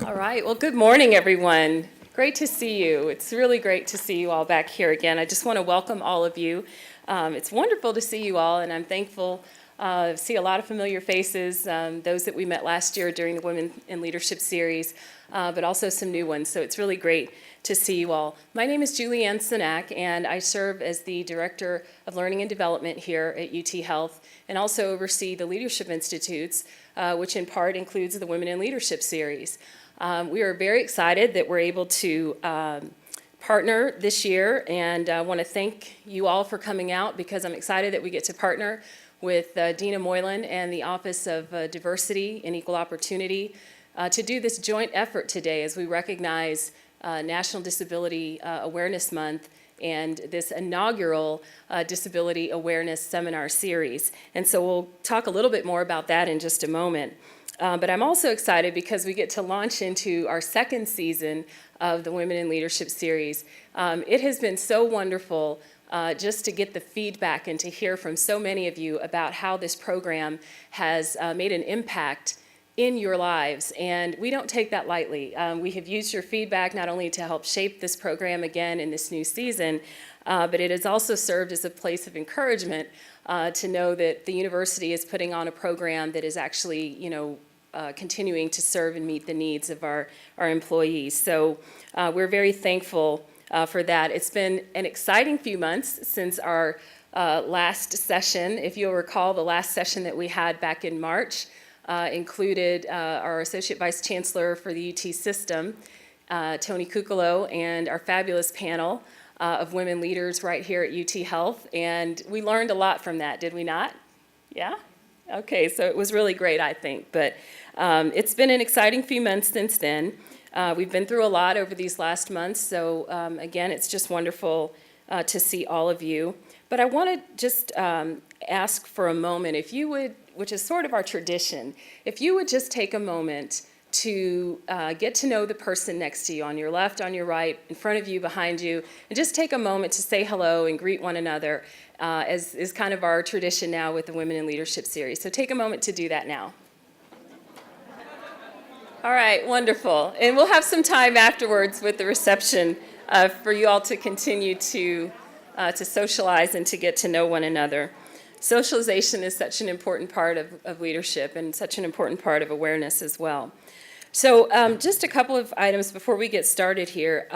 All right, well, good morning, everyone. Great to see you. It's really great to see you all back here again. I just want to welcome all of you. It's wonderful to see you all, and I'm thankful to see a lot of familiar faces, those that we met last year during the Women in Leadership series, but also some new ones, so it's really great to see you all. My name is Julianne Sinak, and I serve as the Director of Learning and Development here at UT Health, and also oversee the Leadership Institutes, which in part includes the Women in Leadership series. We are very excited that we're able to partner this year, and I want to thank you all for coming out because I'm excited that we get to partner with Dina Moylan and the Office of Diversity and Equal Opportunity to do this joint effort today as we recognize National Disability Awareness Month and this inaugural Disability Awareness Seminar Series. And so we'll talk a little bit more about that in just a moment. But I'm also excited because we get to launch into our second season of the Women in Leadership series. It has been so wonderful just to get the feedback and to hear from so many of you about how this program has made an impact in your lives, and we don't take that lightly. We have used your feedback not only to help shape this program again in this new season, but it has also served as a place of encouragement to know that the university is putting on a program that is actually, continuing to serve and meet the needs of our employees. So we're very thankful for that. It's been an exciting few months since our last session. If you'll recall, the last session that we had back in March included our Associate Vice Chancellor for the UT system, Tony Cuccolo, and our fabulous panel of women leaders right here at UT Health. And we learned a lot from that, did we not? Yeah? Okay, so it was really great, I think. But it's been an exciting few months since then. We've been through a lot over these last months, so again, it's just wonderful to see all of you. But I want to just ask for a moment, if you would, which is sort of our tradition, if you would just take a moment to get to know the person next to you, on your left, on your right, in front of you, behind you, and just take a moment to say hello and greet one another, as is kind of our tradition now with the Women in Leadership series. So take a moment to do that now. All right, wonderful. And we'll have some time afterwards with the reception for you all to continue to socialize and to get to know one another. Socialization is such an important part of leadership and such an important part of awareness as well. So just a couple of items before we get started here.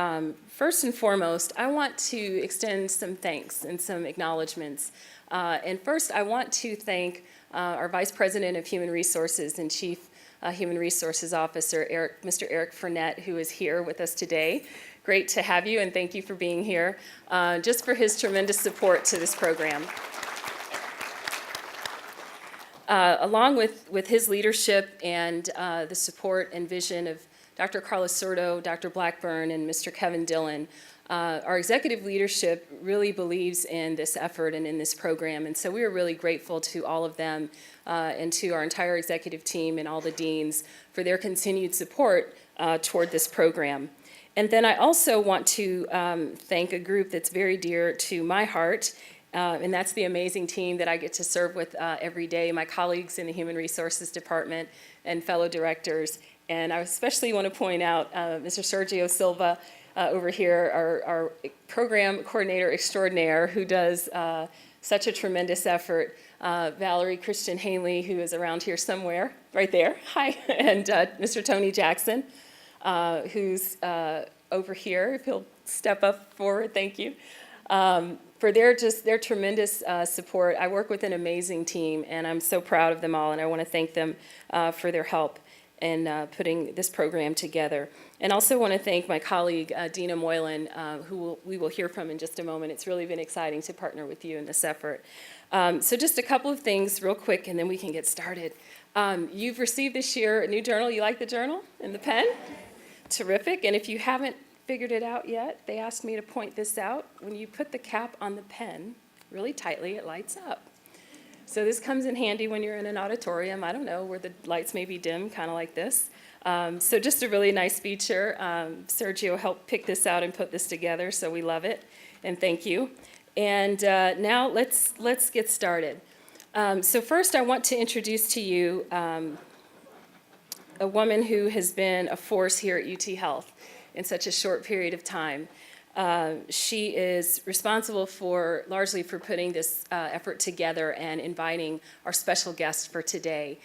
First and foremost, I want to extend some thanks and some acknowledgments. And first, I want to thank our Vice President of Human Resources and Chief Human Resources Officer, Mr. Eric Fournette, who is here with us today. Great to have you, and thank you for being here, just for his tremendous support to this program. Along with his leadership and the support and vision of Dr. Carlos Sordo, Dr. Blackburn, and Mr. Kevin Dillon, our executive leadership really believes in this effort and in this program, and so we are really grateful to all of them and to our entire executive team and all the deans for their continued support toward this program. And then I also want to thank a group that's very dear to my heart, and that's the amazing team that I get to serve with every day, my colleagues in the Human Resources Department and fellow directors. And I especially want to point out Mr. Sergio Silva over here, our program coordinator extraordinaire, who does such a tremendous effort. Valerie Christian Hanley, who is around here somewhere, right there, hi, and Mr. Tony Jackson, who's over here, if he'll step up forward, thank you. For their tremendous support. I work with an amazing team, and I'm so proud of them all, and I want to thank them for their help in putting this program together. And also want to thank my colleague, Dina Moylan, who we will hear from in just a moment. It's really been exciting to partner with you in this effort. So just a couple of things real quick, and then we can get started. You've received this year a new journal. You like the journal and the pen? Terrific. And if you haven't figured it out yet, they asked me to point this out. When you put the cap on the pen really tightly, it lights up. So this comes in handy when you're in an auditorium, I don't know, where the lights may be dim, kind of like this. So just a really nice feature. Sergio helped pick this out and put this together, so we love it, and thank you. And now let's get started. So first I want to introduce to you a woman who has been a force here at UT Health in such a short period of time. She is responsible largely for putting this effort together and inviting our special guest for today.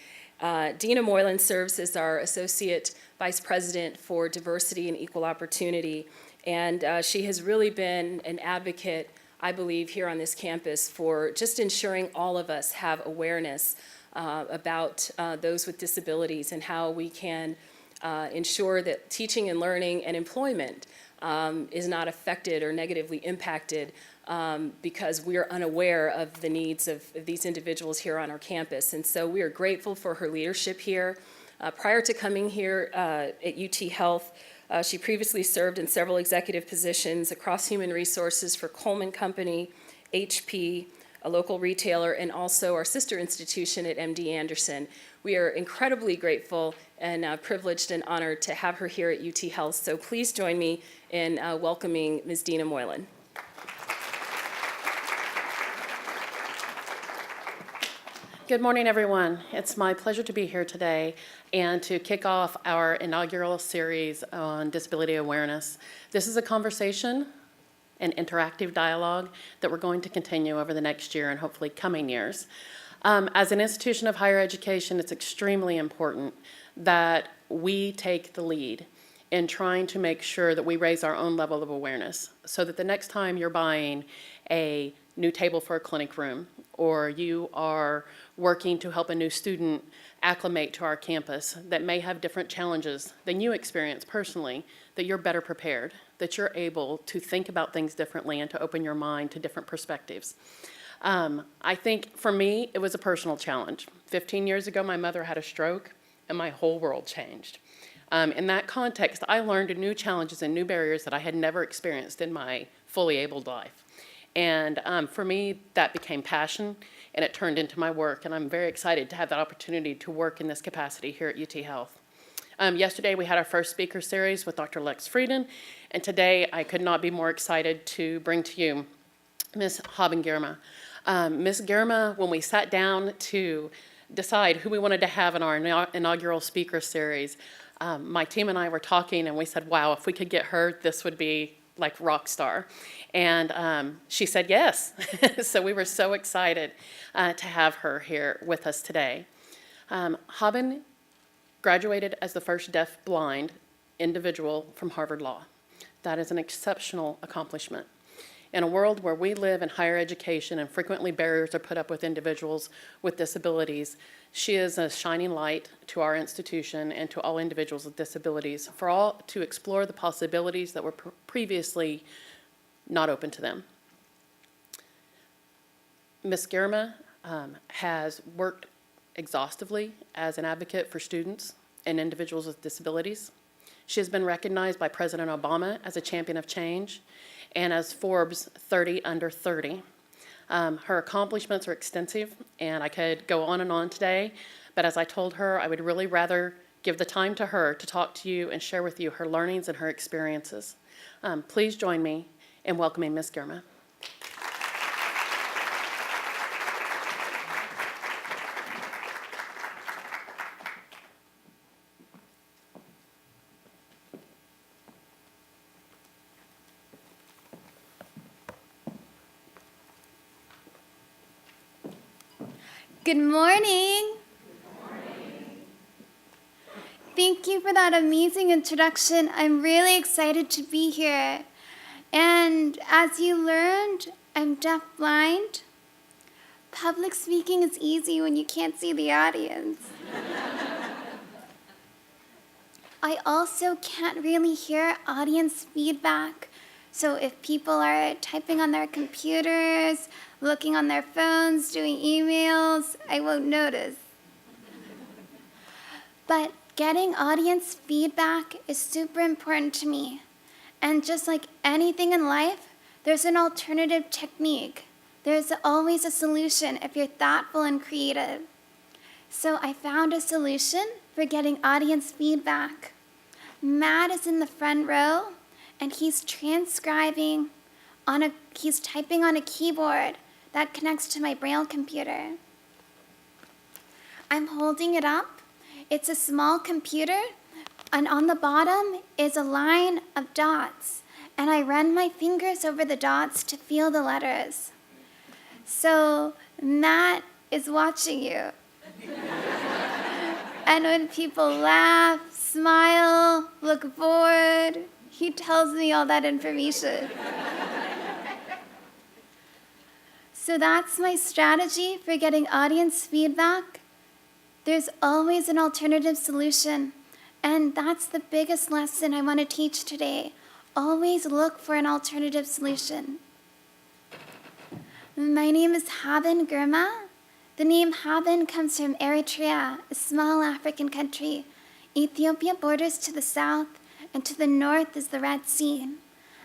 Dina Moylan serves as our Associate Vice President for Diversity and Equal Opportunity, and she has really been an advocate, I believe, here on this campus for just ensuring all of us have awareness about those with disabilities and how we can ensure that teaching and learning and employment is not affected or negatively impacted because we are unaware of the needs of these individuals here on our campus. And so we are grateful for her leadership here. Prior to coming here at UT Health, she previously served in several executive positions across human resources for Coleman Company, HP, a local retailer, and also our sister institution at MD Anderson. We are incredibly grateful and privileged and honored to have her here at UT Health. So please join me in welcoming Ms. Dina Moylan. Good morning, everyone. It's my pleasure to be here today and to kick off our inaugural series on disability awareness. This is a conversation, an interactive dialogue that we're going to continue over the next year and hopefully coming years. As an institution of higher education, it's extremely important that we take the lead in trying to make sure that we raise our own level of awareness so that the next time you're buying a new table for a clinic room or you are working to help a new student acclimate to our campus that may have different challenges than you experience personally, that you're better prepared, that you're able to think about things differently and to open your mind to different perspectives. I think for me, it was a personal challenge. 15 years ago, my mother had a stroke and my whole world changed. In that context, I learned new challenges and new barriers that I had never experienced in my fully abled life. And for me, that became passion, and it turned into my work, and I'm very excited to have that opportunity to work in this capacity here at UT Health. Yesterday, we had our first speaker series with Dr. Lex Frieden, and today I could not be more excited to bring to you Ms. Haben Girma. Ms. Girma, when we sat down to decide who we wanted to have in our inaugural speaker series, my team and I were talking, and we said, wow, if we could get her, this would be like rock star. And she said yes. So we were so excited to have her here with us today. Haben graduated as the first deaf-blind individual from Harvard Law. That is an exceptional accomplishment. In a world where we live in higher education and frequently barriers are put up with individuals with disabilities, she is a shining light to our institution and to all individuals with disabilities for all to explore the possibilities that were previously not open to them. Ms. Girma has worked exhaustively as an advocate for students and individuals with disabilities. She has been recognized by President Obama as a champion of change and as Forbes 30 Under 30. Her accomplishments are extensive, and I could go on and on today, but as I told her, I would really rather give the time to her to talk to you and share with you her learnings and her experiences. Please join me in welcoming Ms. Girma. Good morning. Thank you for that amazing introduction. I'm really excited to be here. And as you learned, I'm deaf-blind. Public speaking is easy when you can't see the audience. I also can't really hear audience feedback. So if people are typing on their computers, looking on their phones, doing emails, I won't notice. But getting audience feedback is super important to me. And just like anything in life, there's an alternative technique. There's always a solution if you're thoughtful and creative. So I found a solution for getting audience feedback. Matt is in the front row, and he's transcribing he's typing on a keyboard that connects to my Braille computer. I'm holding it up, It's a small computer, and on the bottom is a line of dots, and I run my fingers over the dots to feel the letters. So Matt is watching you. And when people laugh, smile, look bored, he tells me all that information. So that's my strategy for getting audience feedback. There's always an alternative solution, and that's the biggest lesson I want to teach today. Always look for an alternative solution. My name is Haben Girma. The name Haben comes from Eritrea, a small African country. Ethiopia borders to the south, and to the north is the Red Sea.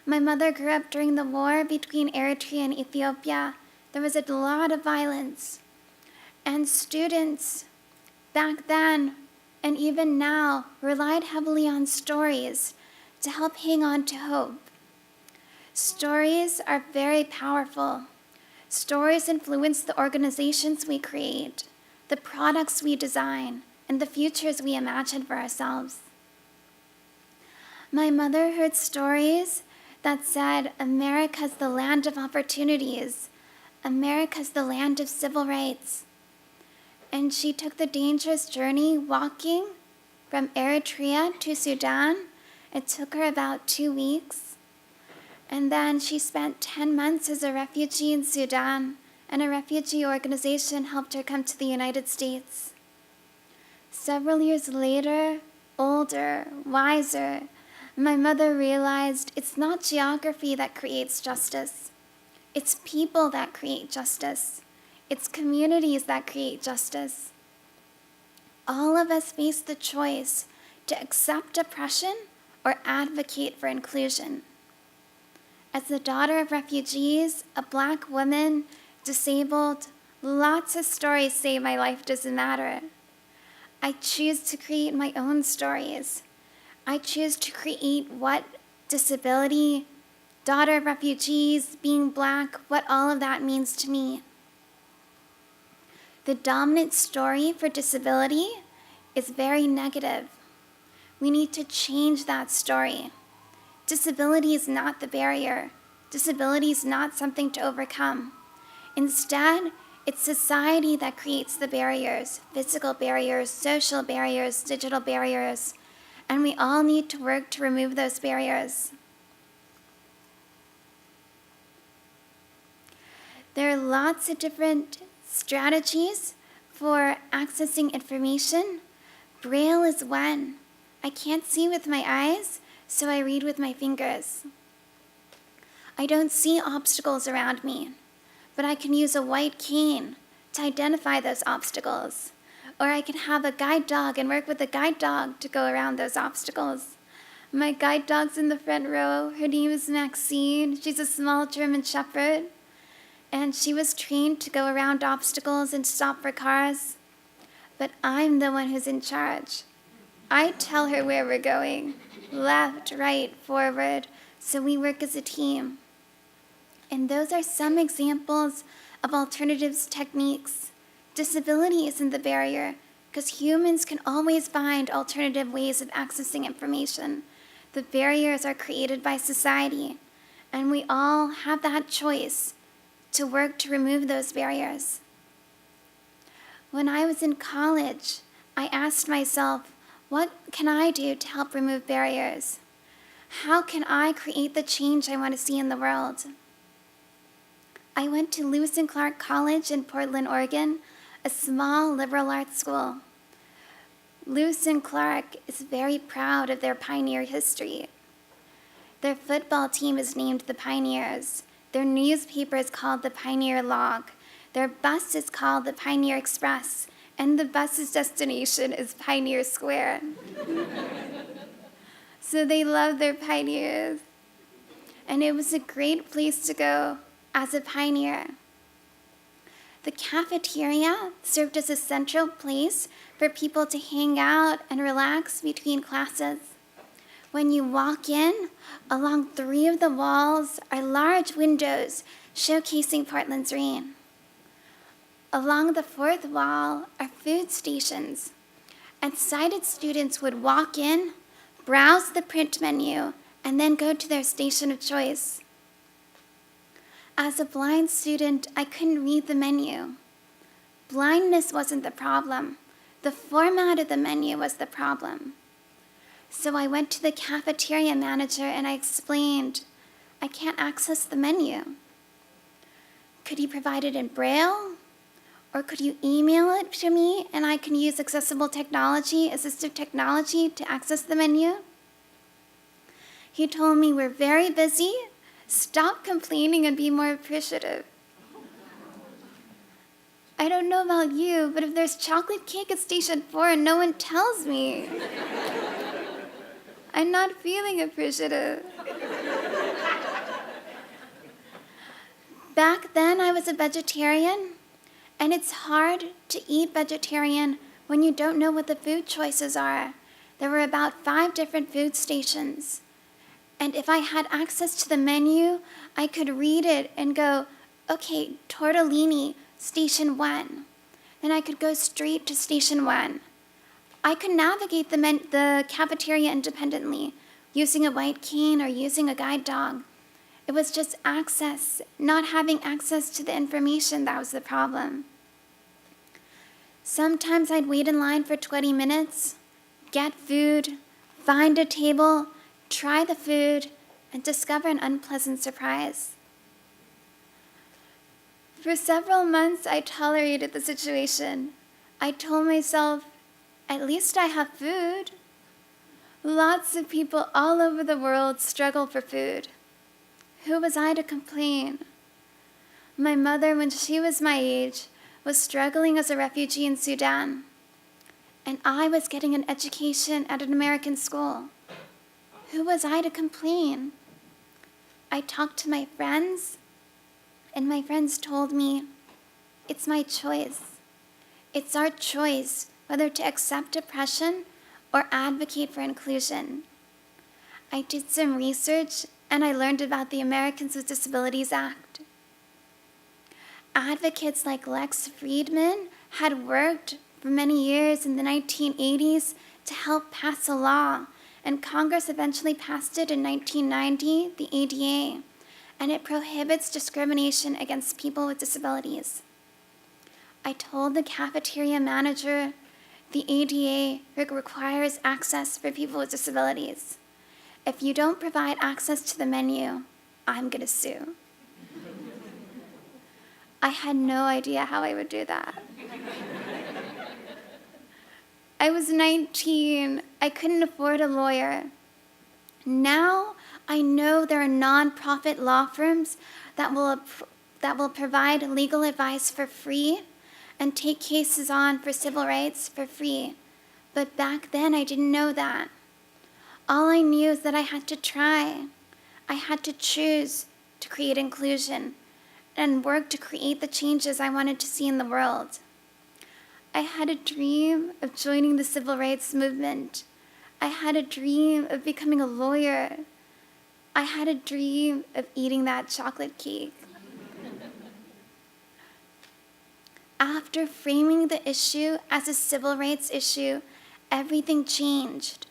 My mother grew up during the war between Eritrea and Ethiopia. There was a lot of violence. And students back then, and even now, relied heavily on stories to help hang on to hope. Stories are very powerful. Stories influence the organizations we create, the products we design, and the futures we imagine for ourselves. My mother heard stories that said, America's the land of opportunities. America's the land of civil rights. And she took the dangerous journey walking from Eritrea to Sudan. It took her about 2 weeks. And then she spent 10 months as a refugee in Sudan, and a refugee organization helped her come to the United States. Several years later, older, wiser, my mother realized it's not geography that creates justice. It's people that create justice. It's communities that create justice. All of us face the choice to accept oppression or advocate for inclusion. As the daughter of refugees, a Black woman, disabled, lots of stories say my life doesn't matter. I choose to create my own stories. I choose to create what disability, daughter of refugees, being Black, what all of that means to me. The dominant story for disability is very negative. We need to change that story. Disability is not the barrier. Disability is not something to overcome. Instead, it's society that creates the barriers, physical barriers, social barriers, digital barriers, and we all need to work to remove those barriers. There are lots of different strategies for accessing information. Braille is one. I can't see with my eyes, so I read with my fingers. I don't see obstacles around me, but I can use a white cane to identify those obstacles. Or I can have a guide dog and work with a guide dog to go around those obstacles. My guide dog's in the front row. Her name is Maxine. She's a small German Shepherd. And she was trained to go around obstacles and stop for cars. But I'm the one who's in charge. I tell her where we're going. Left, right, forward, so we work as a team. And those are some examples of alternatives techniques. Disability isn't the barrier, because humans can always find alternative ways of accessing information. The barriers are created by society, and we all have that choice to work to remove those barriers. When I was in college, I asked myself, what can I do to help remove barriers? How can I create the change I want to see in the world? I went to Lewis and Clark College in Portland, Oregon, a small liberal arts school. Lewis and Clark is very proud of their pioneer history. Their football team is named the Pioneers. Their newspaper is called the Pioneer Log. Their bus is called the Pioneer Express. And the bus's destination is Pioneer Square. So they love their pioneers. And it was a great place to go as a pioneer. The cafeteria served as a central place for people to hang out and relax between classes. When you walk in, along 3 of the walls are large windows showcasing Portland's rain. Along the 4th wall are food stations. and sighted students would walk in, browse the print menu, and then go to their station of choice. As a blind student, I couldn't read the menu. Blindness wasn't the problem. The format of the menu was the problem. So I went to the cafeteria manager and I explained, I can't access the menu. Could you provide it in Braille? Or could you email it to me and I can use accessible technology, assistive technology, to access the menu? He told me, we're very busy. Stop complaining and be more appreciative. I don't know about you, but if there's chocolate cake at Station 4 and no one tells me, I'm not feeling appreciative. Back then, I was a vegetarian, and it's hard to eat vegetarian when you don't know what the food choices are. There were about 5 different food stations. And if I had access to the menu, I could read it and go, okay, tortellini, Station 1. Then I could go straight to Station 1. I could navigate the cafeteria independently, using a white cane or using a guide dog. It was just access, not having access to the information that was the problem. Sometimes I'd wait in line for 20 minutes, get food, find a table, try the food, and discover an unpleasant surprise. For several months, I tolerated the situation. I told myself, at least I have food. Lots of people all over the world struggle for food. Who was I to complain? My mother, when she was my age, was struggling as a refugee in Sudan, and I was getting an education at an American school. Who was I to complain? I talked to my friends, and my friends told me, it's my choice. It's our choice whether to accept oppression or advocate for inclusion. I did some research, and I learned about the Americans with Disabilities Act. Advocates like Lex Friedman had worked for many years in the 1980s to help pass a law, and Congress eventually passed it in 1990, the ADA, and it prohibits discrimination against people with disabilities. I told the cafeteria manager the ADA requires access for people with disabilities. If you don't provide access to the menu, I'm going to sue. I had no idea how I would do that. I was 19. I couldn't afford a lawyer. Now I know there are nonprofit law firms that will provide legal advice for free and take cases on for civil rights for free. But back then I didn't know that. All I knew is that I had to try. I had to choose to create inclusion and work to create the changes I wanted to see in the world. I had a dream of joining the civil rights movement. I had a dream of becoming a lawyer. I had a dream of eating that chocolate cake. After framing the issue as a civil rights issue, everything changed.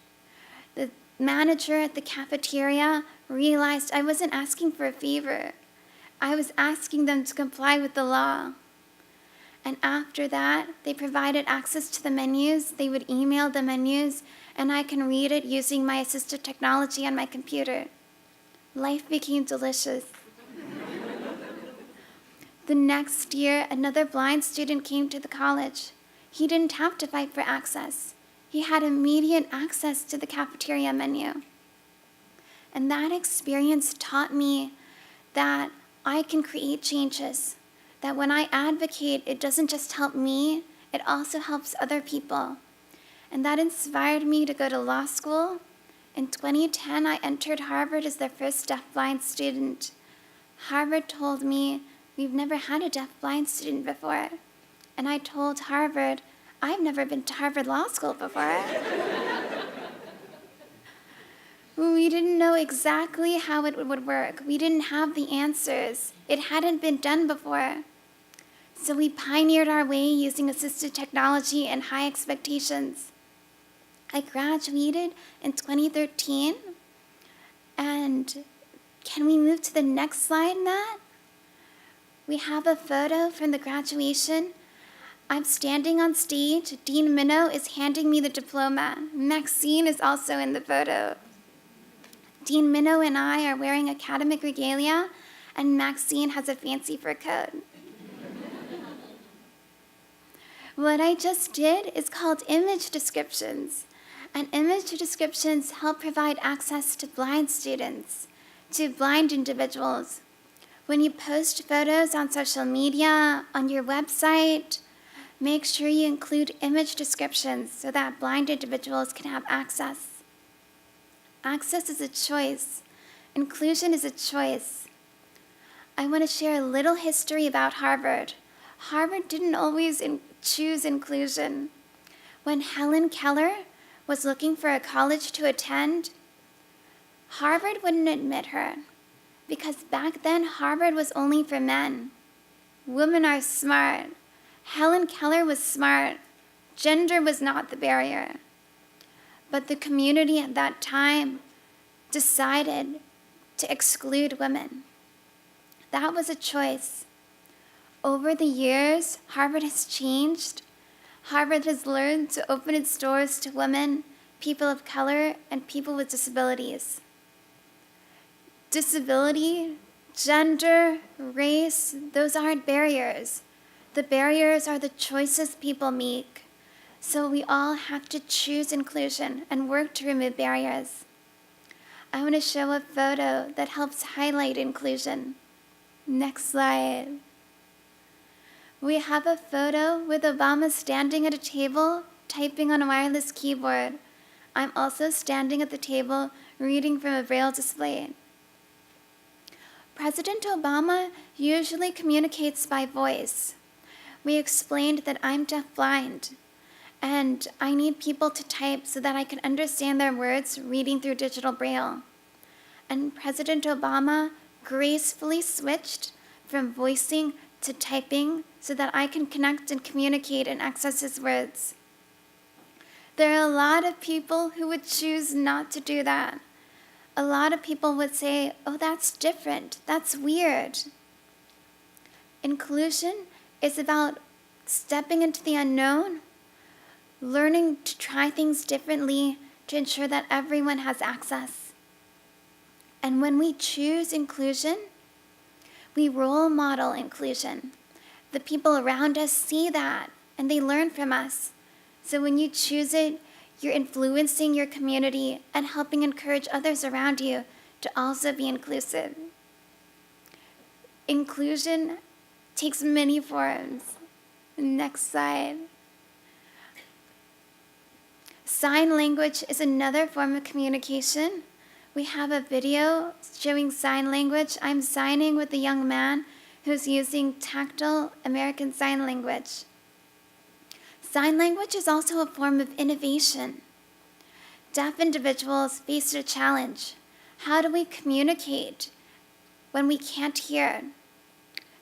The manager at the cafeteria realized I wasn't asking for a favor. I was asking them to comply with the law. And after that, they provided access to the menus. They would email the menus, and I can read it using my assistive technology on my computer. Life became delicious. The next year, another blind student came to the college. He didn't have to fight for access. He had immediate access to the cafeteria menu. And that experience taught me that I can create changes, that when I advocate, it doesn't just help me, it also helps other people. And that inspired me to go to law school. In 2010, I entered Harvard as their first deafblind student. Harvard told me, we've never had a deafblind student before. And I told Harvard, I've never been to Harvard Law School before. We didn't know exactly how it would work. We didn't have the answers. It hadn't been done before. So we pioneered our way using assistive technology and high expectations. I graduated in 2013, and can we move to the next slide, Matt? We have a photo from the graduation. I'm standing on stage. Dean Minnow is handing me the diploma. Maxine is also in the photo. Dean Minnow and I are wearing academic regalia, and Maxine has a fancy fur coat. What I just did is called image descriptions. And image descriptions help provide access to blind students, to blind individuals. When you post photos on social media, on your website, make sure you include image descriptions so that blind individuals can have access. Access is a choice. Inclusion is a choice. I want to share a little history about Harvard. Harvard didn't always choose inclusion. When Helen Keller was looking for a college to attend, Harvard wouldn't admit her, because back then Harvard was only for men. Women are smart. Helen Keller was smart. Gender was not the barrier. But the community at that time decided to exclude women. That was a choice. Over the years, Harvard has changed. Harvard has learned to open its doors to women, people of color, and people with disabilities. Disability, gender, race, those aren't barriers. The barriers are the choices people make. So we all have to choose inclusion and work to remove barriers. I want to show a photo that helps highlight inclusion. Next slide. We have a photo with Obama standing at a table, typing on a wireless keyboard. I'm also standing at the table, reading from a Braille display. President Obama usually communicates by voice. We explained that I'm deafblind, and I need people to type so that I can understand their words reading through digital Braille. And President Obama gracefully switched from voicing to typing so that I can connect and communicate and access his words. There are a lot of people who would choose not to do that. A lot of people would say, oh, that's different, that's weird. Inclusion is about stepping into the unknown, learning to try things differently to ensure that everyone has access. And when we choose inclusion, we role model inclusion. The people around us see that, and they learn from us. So when you choose it, you're influencing your community and helping encourage others around you to also be inclusive. Inclusion takes many forms. Next slide. Sign language is another form of communication. We have a video showing sign language. I'm signing with a young man who's using tactile American Sign Language. Sign language is also a form of innovation. Deaf individuals face a challenge. How do we communicate when we can't hear?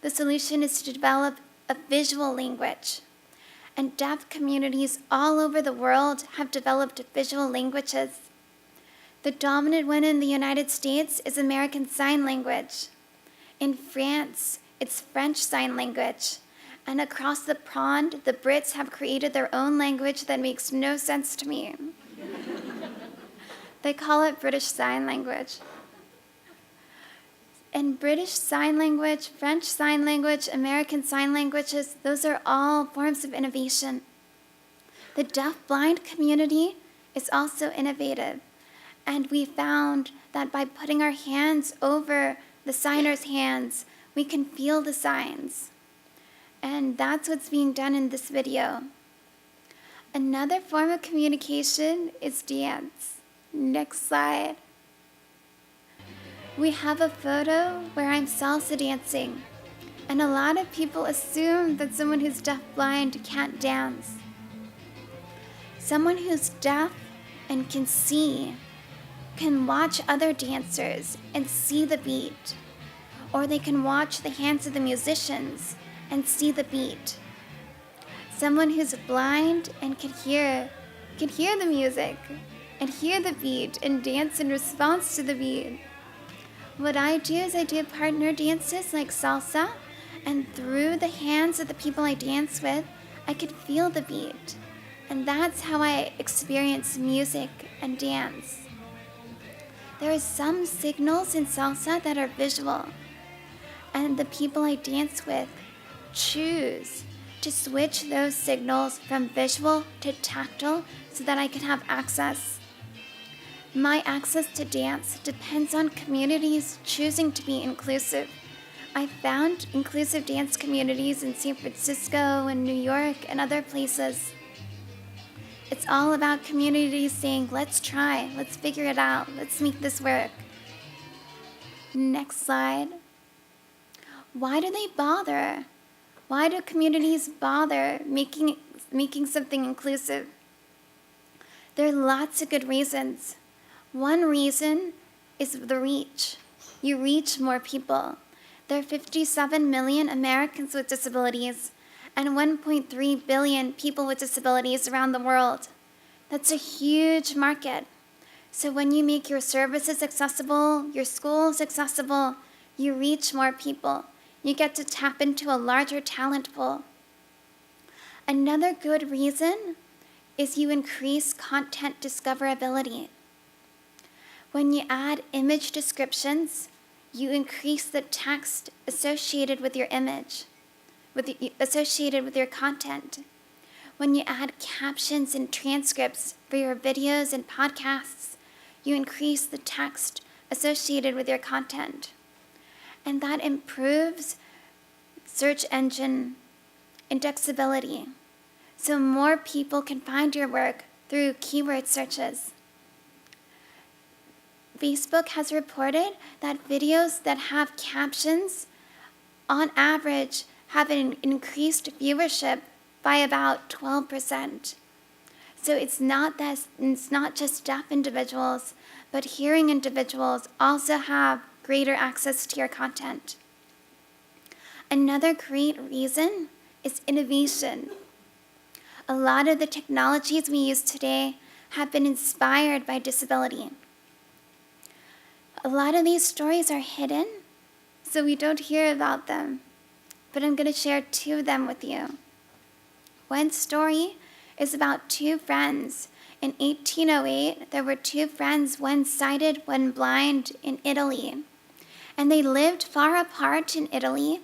The solution is to develop a visual language. And deaf communities all over the world have developed visual languages. The dominant one in the United States is American Sign Language. In France, it's French Sign Language. And across the pond, the Brits have created their own language that makes no sense to me. They call it British Sign Language. And British Sign Language, French Sign Language, American Sign Languages, those are all forms of innovation. The deaf-blind community is also innovative. And we found that by putting our hands over the signer's hands, we can feel the signs. And that's what's being done in this video. Another form of communication is dance. Next slide. We have a photo where I'm salsa dancing. And a lot of people assume that someone who's deaf-blind can't dance. Someone who's deaf and can see can watch other dancers and see the beat. Or they can watch the hands of the musicians and see the beat. Someone who's blind and can hear can hear the music and hear the beat and dance in response to the beat. What I do is I do partner dances like salsa, and through the hands of the people I dance with, I could feel the beat. And that's how I experience music and dance. There are some signals in salsa that are visual, and the people I dance with choose to switch those signals from visual to tactile so that I can have access. My access to dance depends on communities choosing to be inclusive. I found inclusive dance communities in San Francisco and New York and other places. It's all about communities saying, let's try, let's figure it out, let's make this work. Next slide. Why do they bother? Why do communities bother making something inclusive? There are lots of good reasons. One reason is the reach. You reach more people. There are 57 million Americans with disabilities and 1.3 billion people with disabilities around the world. That's a huge market. So when you make your services accessible, your schools accessible, you reach more people. You get to tap into a larger talent pool. Another good reason is you increase content discoverability. When you add image descriptions, you increase the text associated with your image, associated with your content. When you add captions and transcripts for your videos and podcasts, you increase the text associated with your content. And that improves search engine indexability, so more people can find your work through keyword searches. Facebook has reported that videos that have captions, on average, have an increased viewership by about 12%. So it's not just deaf individuals, but hearing individuals also have greater access to your content. Another great reason is innovation. A lot of the technologies we use today have been inspired by disability. A lot of these stories are hidden, so we don't hear about them, but I'm going to share two of them with you. One story is about two friends. In 1808, there were two friends, one sighted, one blind, in Italy. And they lived far apart in Italy.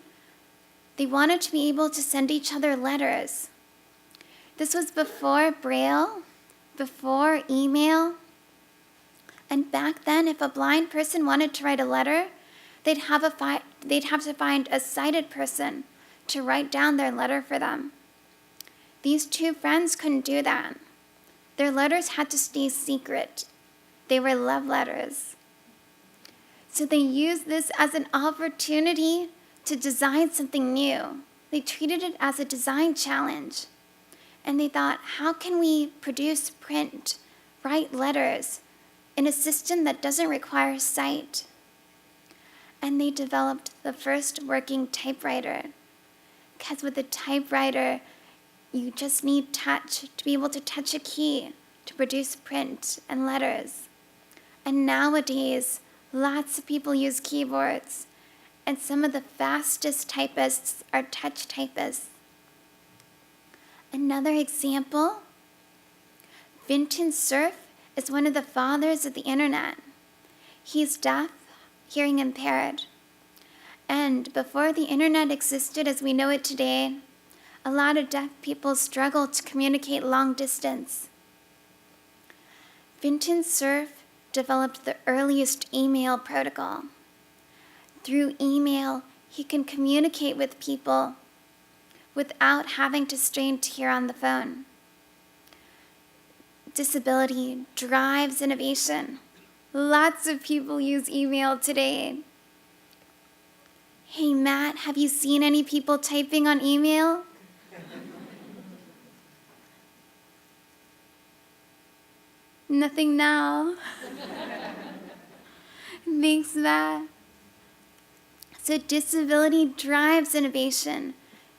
They wanted to be able to send each other letters. This was before Braille, before email. And back then, if a blind person wanted to write a letter, they'd have to find a sighted person to write down their letter for them. These two friends couldn't do that. Their letters had to stay secret. They were love letters. So they used this as an opportunity to design something new. They treated it as a design challenge. And they thought, how can we produce print, write letters in a system that doesn't require sight? And they developed the first working typewriter. Because with a typewriter, you just need touch to be able to touch a key to produce print and letters. And nowadays, lots of people use keyboards, and some of the fastest typists are touch typists. Another example, Vinton Cerf is one of the fathers of the internet. He's deaf, hearing impaired. And before the internet existed as we know it today, a lot of deaf people struggle to communicate long distance. Vinton Cerf developed the earliest email protocol. Through email, he can communicate with people without having to strain to hear on the phone. Disability drives innovation. Lots of people use email today. Hey Matt, have you seen any people typing on email? Nothing now. Thanks, Matt. So disability drives innovation.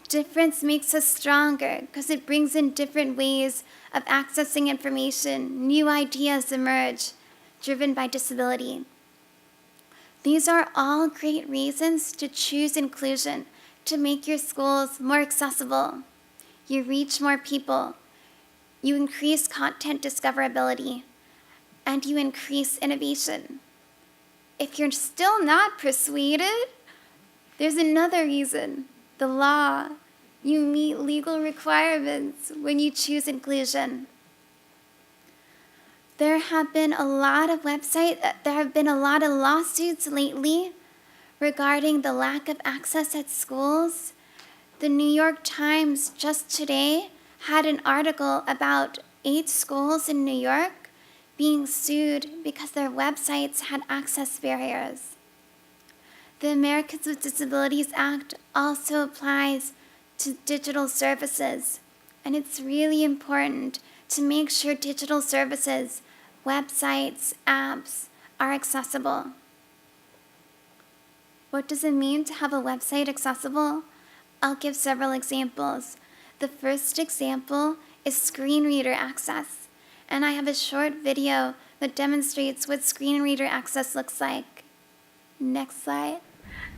Difference makes us stronger because it brings in different ways of accessing information. New ideas emerge, driven by disability. These are all great reasons to choose inclusion, to make your schools more accessible. You reach more people, you increase content discoverability, and you increase innovation. If you're still not persuaded, there's another reason, the law. You meet legal requirements when you choose inclusion. There have been a lot of lawsuits lately regarding the lack of access at schools. The New York Times just today had an article about 8 schools in New York being sued because their websites had access barriers. The Americans with Disabilities Act also applies to digital services, and it's really important to make sure digital services, websites, apps are accessible. What does it mean to have a website accessible? I'll give several examples. The first example is screen reader access, and I have a short video that demonstrates what screen reader access looks like. Next slide.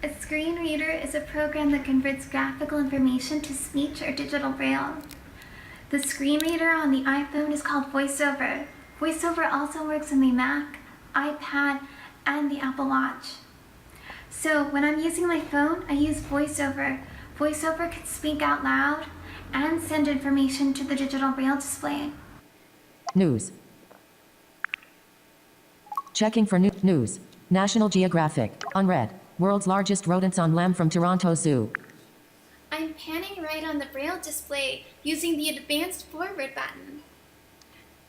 A screen reader is a program that converts graphical information to speech or digital braille. The screen reader on the iPhone is called VoiceOver. VoiceOver also works on the Mac, iPad, and the Apple Watch. So when I'm using my phone, I use VoiceOver. VoiceOver can speak out loud and send information to the digital braille display. News. Checking for news. National Geographic. Unread. World's largest rodents on lamb from Toronto Zoo. I'm panning right on the braille display using the advanced forward button.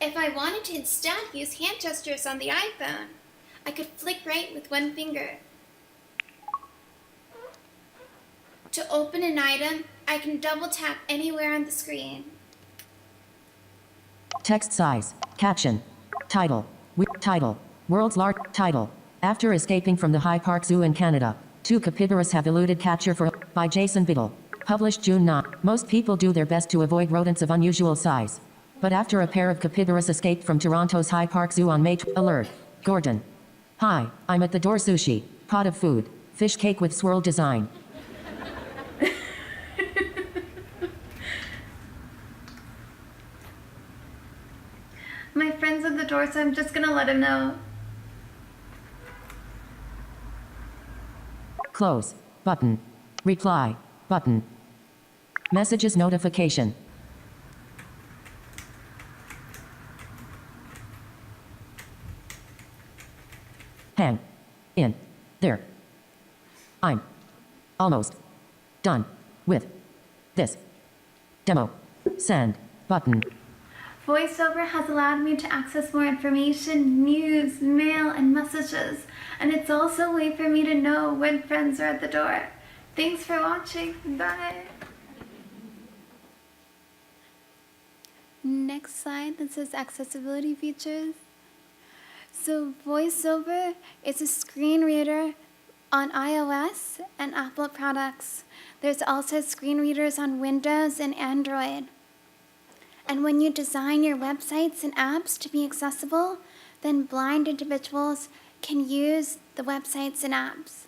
If I wanted to instead use hand gestures on the iPhone, I could flick right with one finger. To open an item, I can double tap anywhere on the screen. Text size. Caption. Title. Title. World's large title. After escaping from the High Park Zoo in Canada, 2 capybaras have eluded capture by Jason Biddle. Published June 9. Most people do their best to avoid rodents of unusual size. But after a pair of capybaras escaped from Toronto's High Park Zoo on May alert. Gordon. Hi, I'm at the door. Sushi. Pot of food. Fish cake with swirl design. My friend's at the door, so I'm just gonna let him know. Close. Button. Reply. Button. Messages notification. Hang. In. There. I'm almost done with this demo. Send. Button. VoiceOver has allowed me to access more information, news, mail, and messages, and it's also a way for me to know when friends are at the door. Thanks for watching. Bye. Next slide that says accessibility features. So VoiceOver is a screen reader on iOS and Apple products. There's also screen readers on Windows and Android. And when you design your websites and apps to be accessible, then blind individuals can use the websites and apps.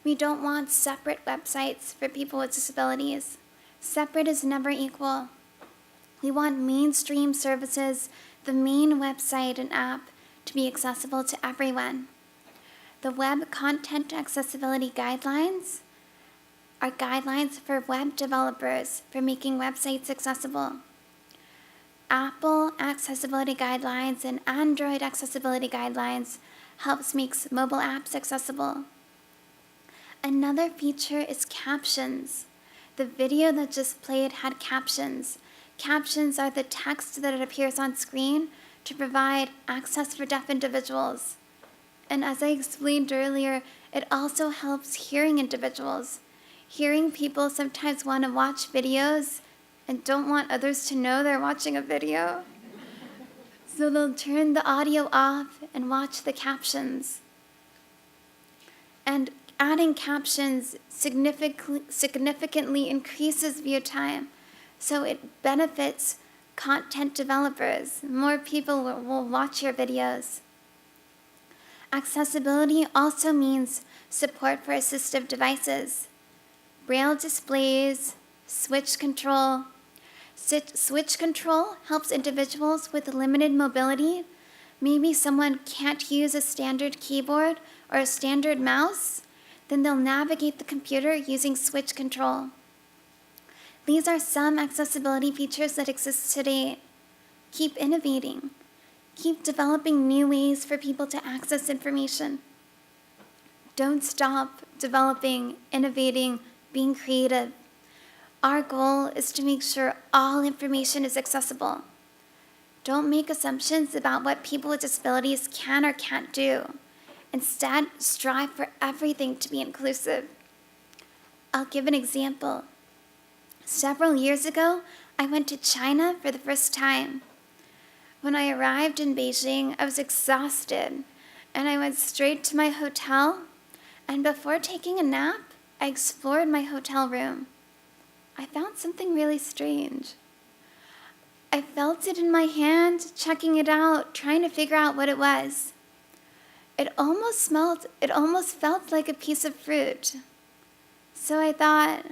We don't want separate websites for people with disabilities. Separate is never equal. We want mainstream services, the main website and app, to be accessible to everyone. The Web Content Accessibility Guidelines are guidelines for web developers for making websites accessible. Apple Accessibility Guidelines and Android Accessibility Guidelines helps makes mobile apps accessible. Another feature is captions. The video that just played had captions. Captions are the text that appears on screen to provide access for deaf individuals. And as I explained earlier, it also helps hearing individuals. Hearing people sometimes want to watch videos and don't want others to know they're watching a video. So they'll turn the audio off and watch the captions. And Adding captions significantly increases view time, so it benefits content developers. More people will watch your videos. Accessibility also means support for assistive devices. Braille displays, switch control. Switch control helps individuals with limited mobility. Maybe someone can't use a standard keyboard or a standard mouse, then they'll navigate the computer using switch control. These are some accessibility features that exist today. Keep innovating. Keep developing new ways for people to access information. Don't stop developing, innovating, being creative. Our goal is to make sure all information is accessible. Don't make assumptions about what people with disabilities can or can't do. Instead, strive for everything to be inclusive. I'll give an example. Several years ago, I went to China for the first time. When I arrived in Beijing, I was exhausted, and I went straight to my hotel, and before taking a nap, I explored my hotel room. I found something really strange. I felt it in my hand, checking it out, trying to figure out what it was. It almost felt like a piece of fruit. So I thought,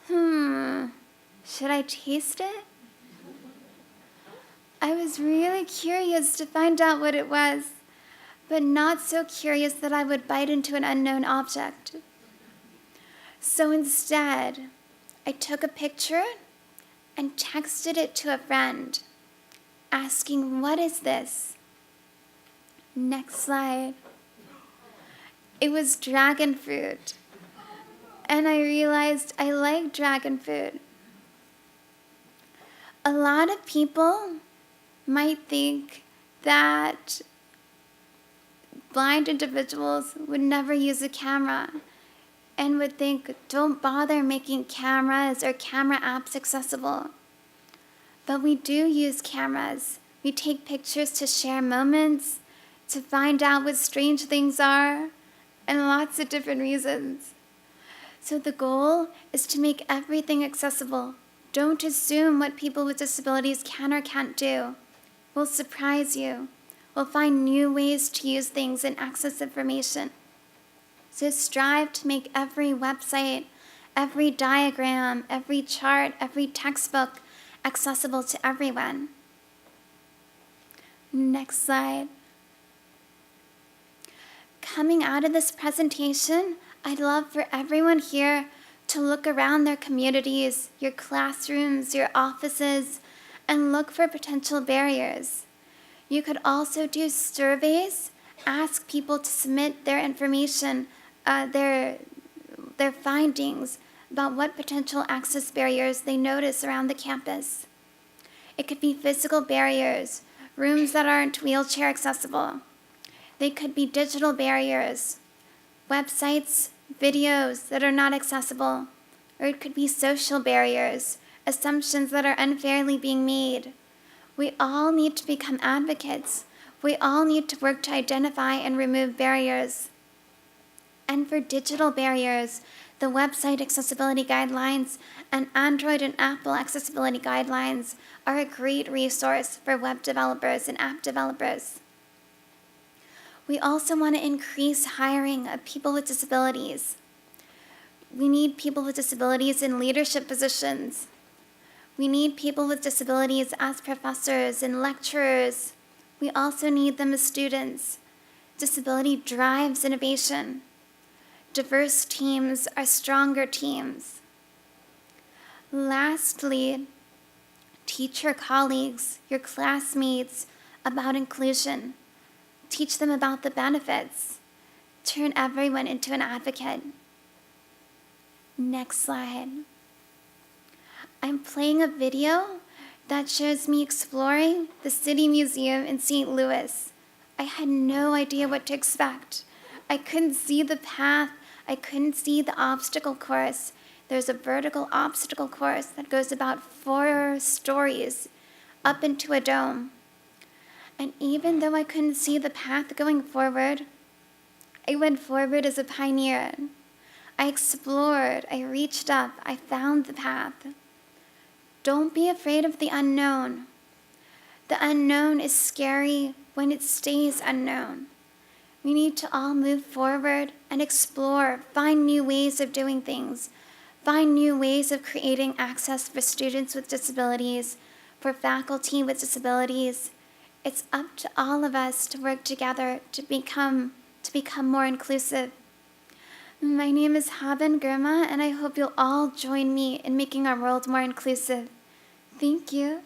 should I taste it? I was really curious to find out what it was, but not so curious that I would bite into an unknown object. So instead, I took a picture and texted it to a friend, asking, "What is this?" Next slide. It was dragon fruit. And I realized I like dragon fruit. A lot of people might think that blind individuals would never use a camera and would think, don't bother making cameras or camera apps accessible. But we do use cameras. We take pictures to share moments, to find out what strange things are, and lots of different reasons. So the goal is to make everything accessible. Don't assume what people with disabilities can or can't do. We'll surprise you. We'll find new ways to use things and access information. So strive to make every website, every diagram, every chart, every textbook accessible to everyone. Next slide. Coming out of this presentation, I'd love for everyone here to look around their communities, your classrooms, your offices, and look for potential barriers. You could also do surveys, ask people to submit their information, their findings about what potential access barriers they notice around the campus. It could be physical barriers, rooms that aren't wheelchair accessible. They could be digital barriers, websites, videos that are not accessible, or it could be social barriers, assumptions that are unfairly being made. We all need to become advocates. We all need to work to identify and remove barriers. And for digital barriers, the website accessibility guidelines and Android and Apple accessibility guidelines are a great resource for web developers and app developers. We also want to increase hiring of people with disabilities. We need people with disabilities in leadership positions. We need people with disabilities as professors and lecturers. We also need them as students. Disability drives innovation. Diverse teams are stronger teams. Lastly, teach your colleagues, your classmates about inclusion. Teach them about the benefits. Turn everyone into an advocate. Next slide. I'm playing a video that shows me exploring the City Museum in St. Louis. I had no idea what to expect. I couldn't see the path. I couldn't see the obstacle course. There's a vertical obstacle course that goes about 4 stories up into a dome. And even though I couldn't see the path going forward, I I went forward as a pioneer. I explored, I reached up, I found the path. Don't be afraid of the unknown. The unknown is scary when it stays unknown. We need to all move forward and explore, find new ways of doing things, find new ways of creating access for students with disabilities, for faculty with disabilities. It's up to all of us to work together to become more inclusive. My name is Haben Girma, and I hope you'll all join me in making our world more inclusive. Thank you.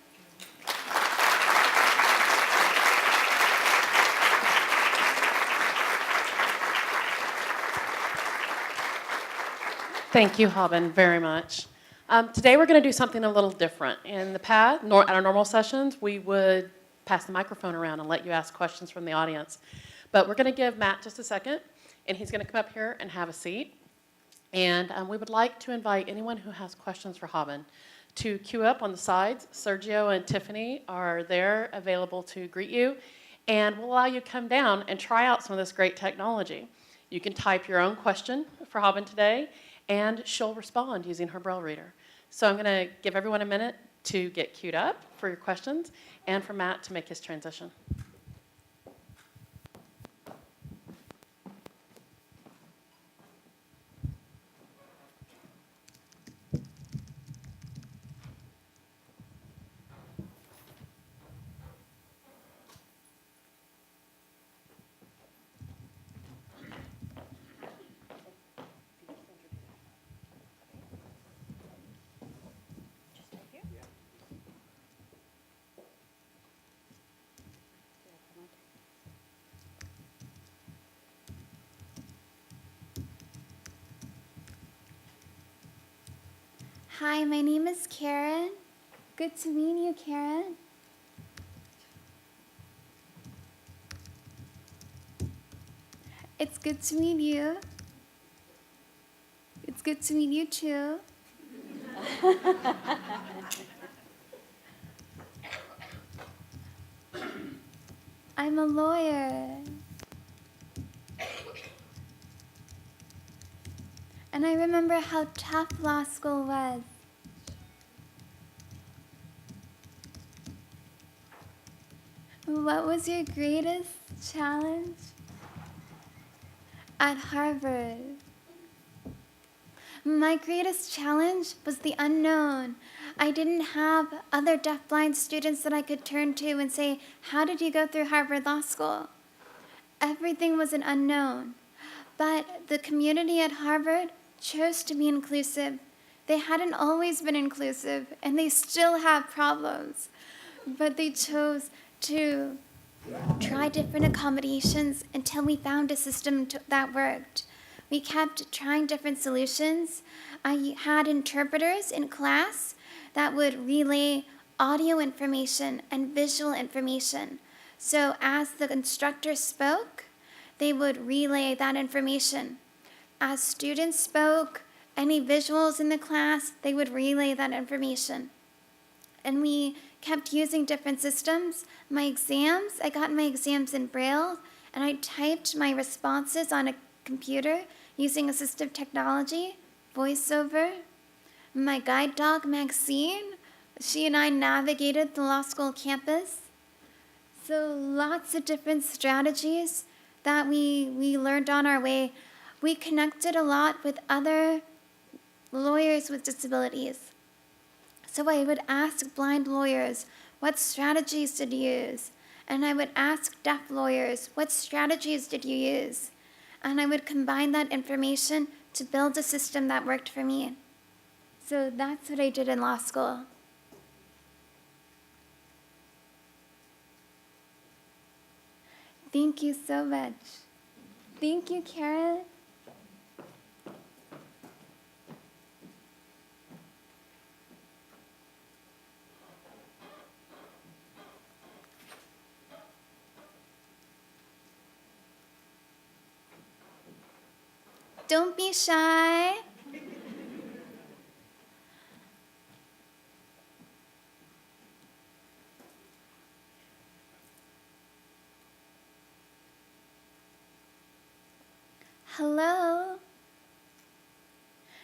Thank you, Haben, very much. Today we're going to do something a little different. In the past, at our normal sessions, we would pass the microphone around and let you ask questions from the audience. But we're going to give Matt just a second, and he's going to come up here and have a seat. And we would like to invite anyone who has questions for Haben to queue up on the sides. Sergio and Tiffany are there available to greet you, and we'll allow you to come down and try out some of this great technology. You can type your own question for Haben today, and she'll respond using her Braille reader. So I'm going to give everyone a minute to get queued up for your questions and for Matt to make his transition. Hi, my name is Karen. Good to meet you, Karen. It's good to meet you. It's good to meet you too. I'm a lawyer. And I remember how tough law school was. What was your greatest challenge? At Harvard. My greatest challenge was the unknown. I didn't have other deafblind students that I could turn to and say, how did you go through Harvard Law School? Everything was an unknown. But the community at Harvard chose to be inclusive. They hadn't always been inclusive, and they still have problems. But they chose to try different accommodations until we found a system that worked. We kept trying different solutions. I had interpreters in class that would relay audio information and visual information. So as the instructor spoke, they would relay that information. As students spoke, any visuals in the class, they would relay that information. And we kept using different systems. My exams, I got my exams in Braille, and I typed my responses on a computer using assistive technology, VoiceOver. My guide dog, Maxine, she and I navigated the law school campus. So lots of different strategies that we learned on our way. We connected a lot with other lawyers with disabilities. So I would ask blind lawyers, what strategies did you use? And I would ask deaf lawyers, what strategies did you use? And I would combine that information to build a system that worked for me. So that's what I did in law school. Thank you so much. Thank you, Karen. Don't be shy. Hello.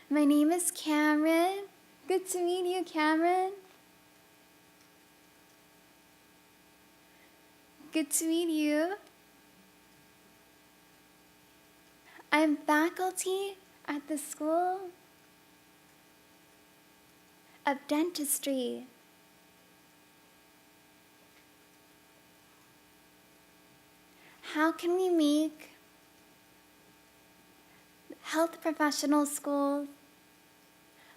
My name is Cameron. Good to meet you, Cameron. Good to meet you. I'm faculty at the School of Dentistry. How can we make health professional schools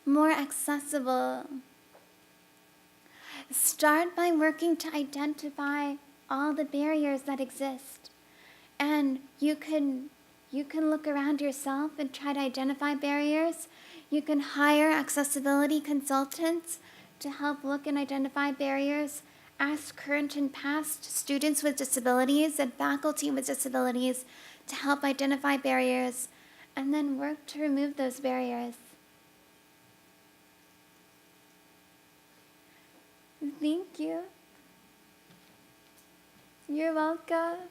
more accessible? Start by working to identify all the barriers that exist. And you can look around yourself and try to identify barriers. You can hire accessibility consultants to help look and identify barriers. Ask current and past students with disabilities and faculty with disabilities to help identify barriers, and then work to remove those barriers. Thank you. You're welcome.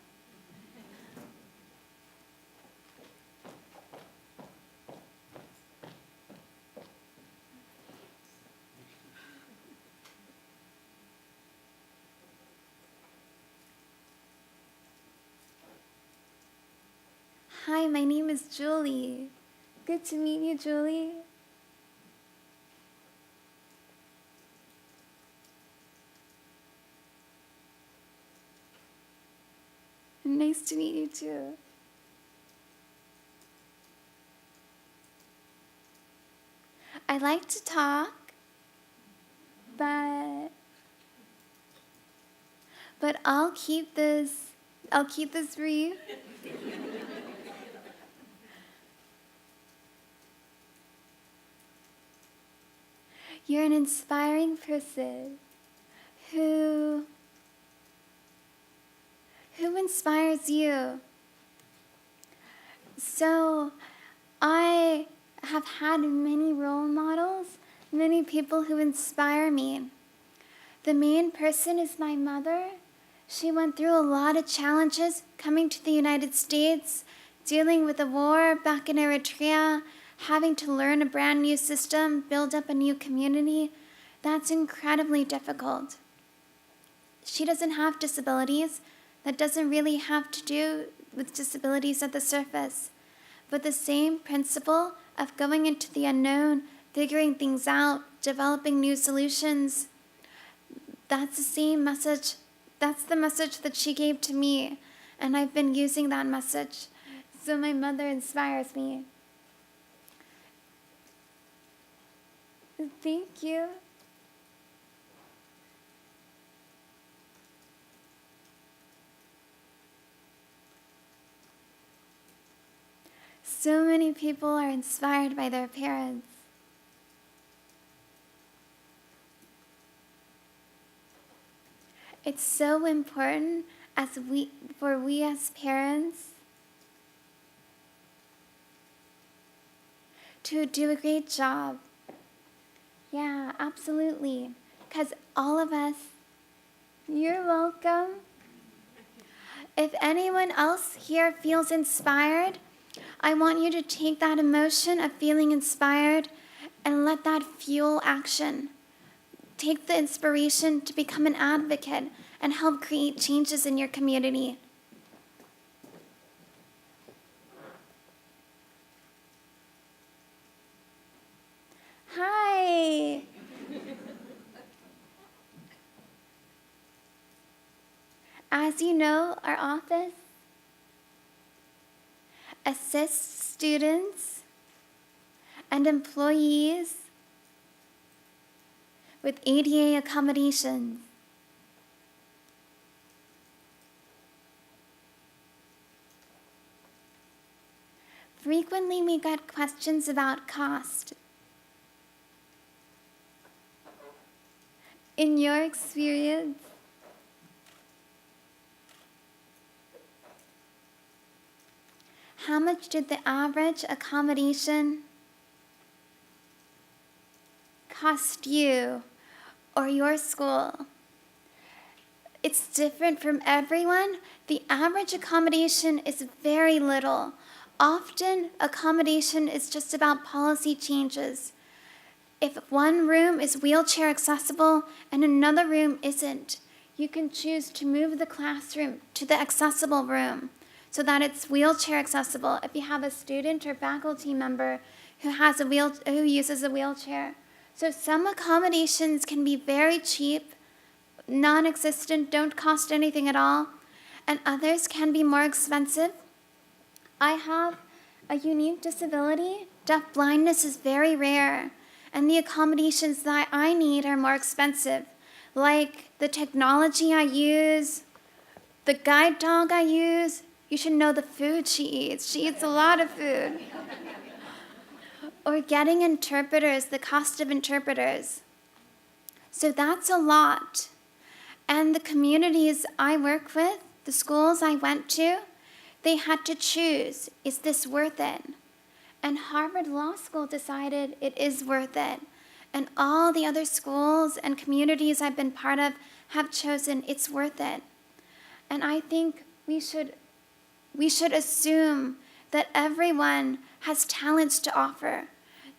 Hi, my name is Julie. Good to meet you, Julie. Nice to meet you, too. I like to talk, but I'll keep this brief. You're an inspiring person who inspires you. So I have had many role models, many people who inspire me. The main person is my mother. She went through a lot of challenges coming to the United States, dealing with the war back in Eritrea, having to learn a brand new system, build up a new community. That's incredibly difficult. She doesn't have disabilities. That doesn't really have to do with disabilities at the surface. But the same principle of going into the unknown, figuring things out, developing new solutions, that's the same message. That's the message that she gave to me. And I've been using that message. So my mother inspires me. Thank you. So many people are inspired by their parents. It's so important for we as parents to do a great job. Yeah, absolutely. Because all of us, you're welcome. If anyone else here feels inspired, I want you to take that emotion of feeling inspired and let that fuel action. Take the inspiration to become an advocate and help create changes in your community. Hi. As you know, our office assists students and employees with ADA accommodations. Frequently, we get questions about cost. In your experience, how much did the average accommodation cost you or your school? It's different from everyone. The average accommodation is very little. Often, accommodation is just about policy changes. If one room is wheelchair accessible and another room isn't, you can choose to move the classroom to the accessible room so that it's wheelchair accessible if you have a student or faculty member who uses a wheelchair. So some accommodations can be very cheap, non-existent, don't cost anything at all, and others can be more expensive. I have a unique disability. Deaf blindness is very rare, and the accommodations that I need are more expensive, like the technology I use, the guide dog I use. You should know the food she eats. She eats a lot of food. Or getting interpreters, the cost of interpreters. So that's a lot. And the communities I work with, the schools I went to, they had to choose, is this worth it? And Harvard Law School decided it is worth it. And all the other schools and communities I've been part of have chosen it's worth it. And I think we should assume that everyone has talents to offer,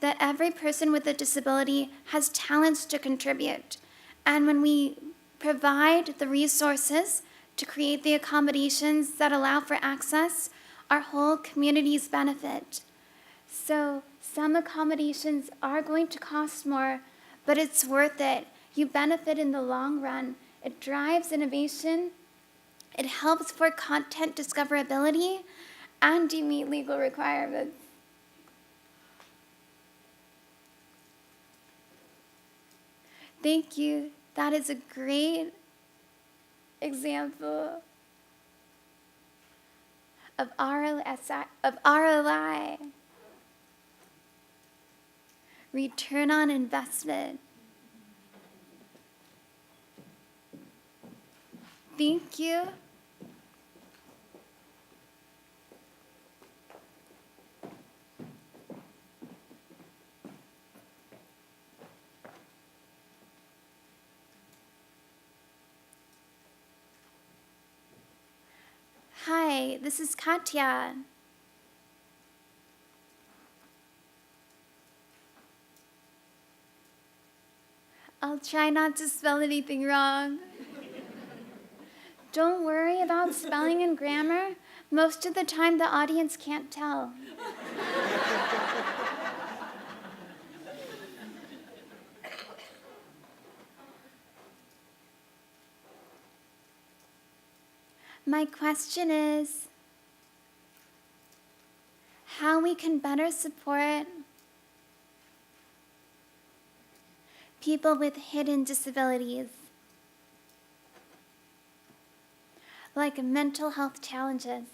that every person with a disability has talents to contribute. And when we provide the resources to create the accommodations that allow for access, our whole communities benefit. So some accommodations are going to cost more, but it's worth it. You benefit in the long run. It drives innovation. It helps for content discoverability, and you meet legal requirements. Thank you. That is a great example of ROI, return on investment. Thank you. Hi, this is Katya. I'll try not to spell anything wrong. Don't worry about spelling and grammar. Most of the time, the audience can't tell. My question is how we can better support people with hidden disabilities, like mental health challenges.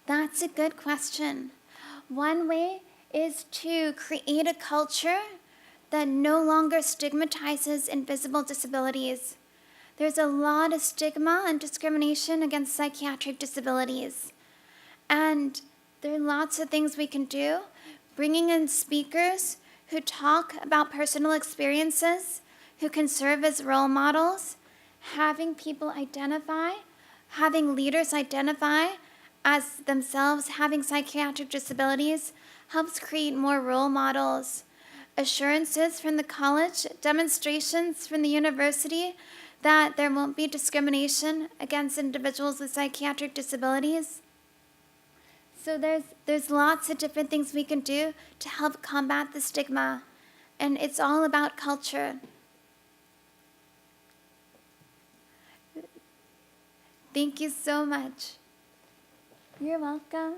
That's a good question. One way is to create a culture that no longer stigmatizes invisible disabilities. There's a lot of stigma and discrimination against psychiatric disabilities. And there are lots of things we can do. Bringing in speakers who talk about personal experiences, who can serve as role models, having people identify, having leaders identify as themselves having psychiatric disabilities helps create more role models. Assurances from the college, demonstrations from the university that there won't be discrimination against individuals with psychiatric disabilities. So there's lots of different things we can do to help combat the stigma, and it's all about culture. Thank you so much. You're welcome.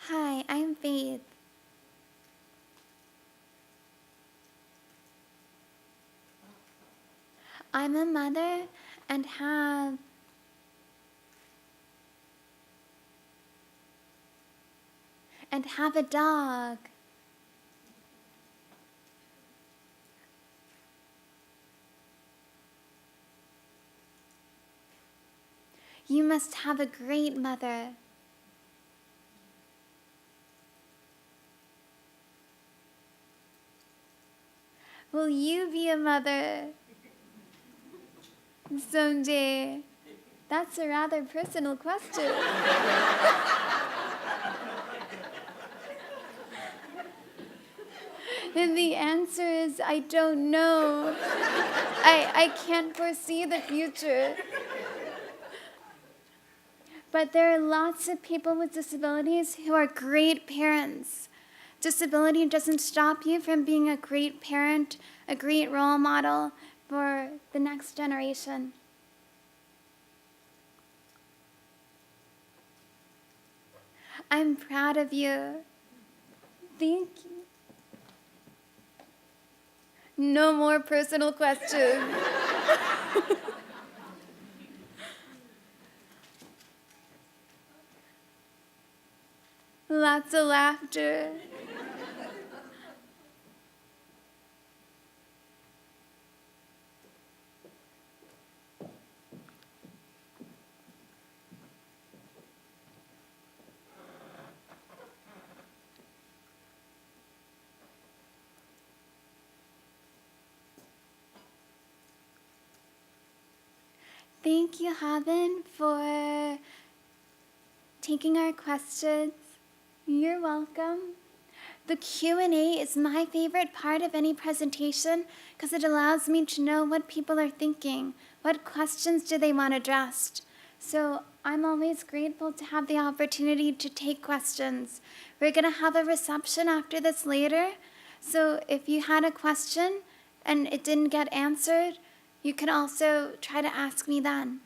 Hi, I'm Faith. I'm a mother and have a dog. You must have a great mother. Will you be a mother someday? That's a rather personal question. And the answer is, I don't know. I can't foresee the future. But there are lots of people with disabilities who are great parents. Disability doesn't stop you from being a great parent, a great role model for the next generation. I'm proud of you. Thank you. No more personal questions. Lots of laughter. Thank you, Haben, for taking our questions. You're welcome. The Q&A is my favorite part of any presentation because it allows me to know what people are thinking. What questions do they want addressed? So I'm always grateful to have the opportunity to take questions. We're going to have a reception after this later. So if you had a question and it didn't get answered, you can also try to ask me then.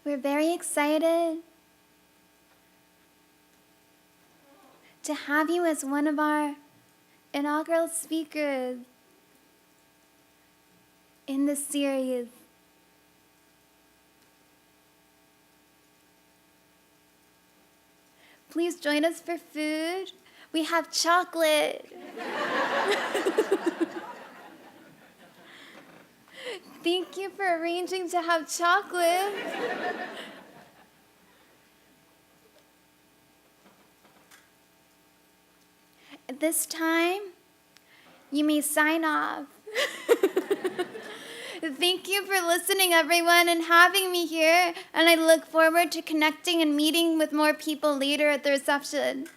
We're very excited to have you as one of our inaugural speakers in this series. Please join us for food. We have chocolate. Thank you for arranging to have chocolate. At this time, you may sign off. Thank you for listening, everyone, and having me here. And I look forward to connecting and meeting with more people later at the reception.